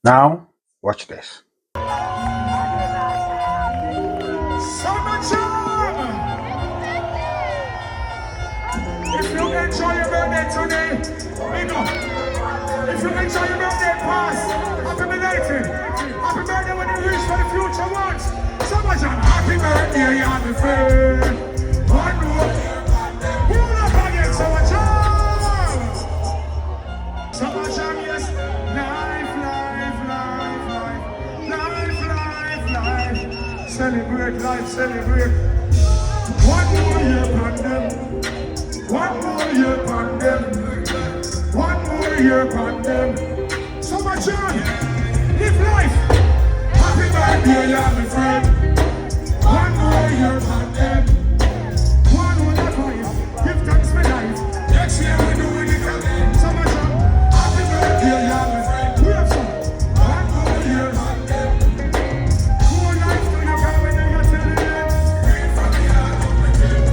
Now, watch this. Summerjam! If you enjoy your birthday today, big up. If you enjoy your birthday past, happy belated. Happy birthday when you reach for the future ones. Summerjam, happy birthday, happy friend. One more. Pull up again, Summerjam! Summerjam, yes. Life. Celebrate life, celebrate. One more year upon them. One more year upon them. One more year upon them. Summerjam, live life. Happy birthday, yeah, my friend. One more year upon them. One more life. Give thanks for life. Next year we do it again. Summerjam, happy birthday, yeah, my friend. We have some. One more year upon them. More life to you, God, when you celebrate.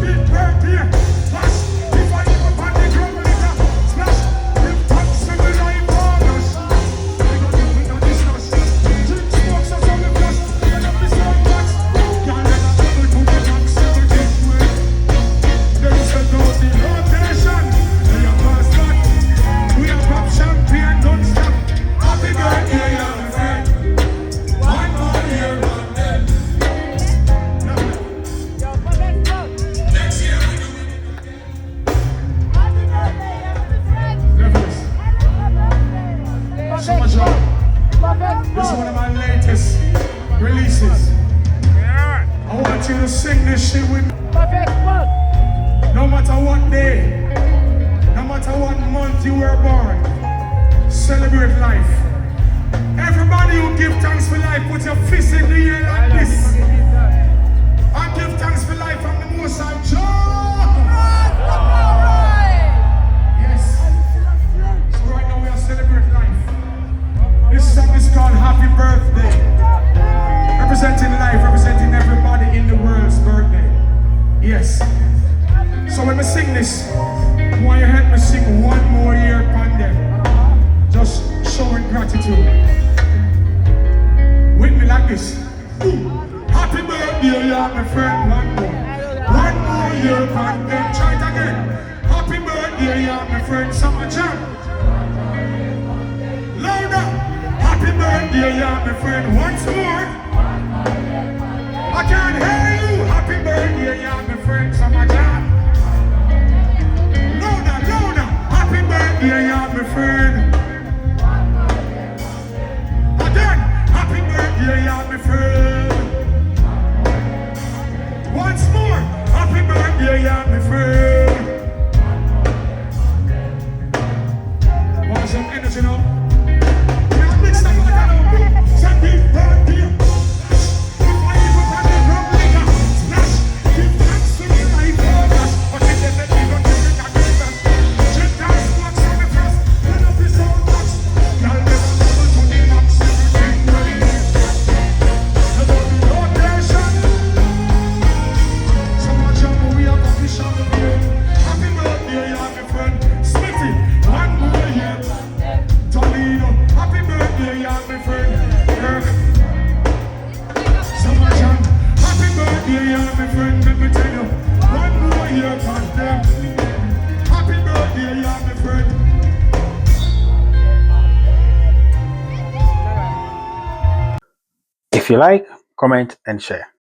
Big birthday. Splash. If I live up on the ground, splash. Give thanks to the life of us. We don't discuss. Drink smokes and some of us. Get up this one box. Can't let us travel to the next 17th way. There is a dose in rotation. We are past that. We are pop champagne, don't stop. Happy birthday, yeah, my friend. One more year on them. Next year we do it. Levels. Summerjam. This is one of my latest releases. I want you to sing this shit with me. No matter what day, no matter what month you were born, celebrate life. Everybody who give thanks for life, put your fist in the air like this. And give thanks for life from the Most High Jah. Yes. So right now we are celebrating life. This song is called Happy Birthday. Representing life, representing everybody in the world's birthday. Yes. So when we sing this, I want you to help me sing one more year upon them. Just showing gratitude. With me like this. Happy birthday, yeah, my friend. One more year upon them. Try it again. Happy birthday, yeah, my friend. Summerjam. Louder. Happy birthday, yeah, my friend. Once more. I can't hear you. Happy birthday, yeah, my friend. Summerjam. Louder, louder. Happy birthday, yeah, my friend. Again. Happy birthday, yeah, my friend. Once more. Happy birthday, yeah, my friend. Want some energy now? Yeah, mix them like I know. Happy birthday. If I live up on the ground like a splash, give thanks to the life of us. But if they let me go, they think I give them. Check down spots on the first, run up his own box. Y'all never travel to the max, everything ready. There's only rotation. Summerjam, we are official here. Happy birthday, yeah, my friend. Smitty, one more year. Toledo, happy birthday, yeah, my friend. Kirk. Summerjam, happy birthday, yeah, my friend. Let me tell you, one more year past them. Happy birthday, yeah, my friend. If you like, comment and share.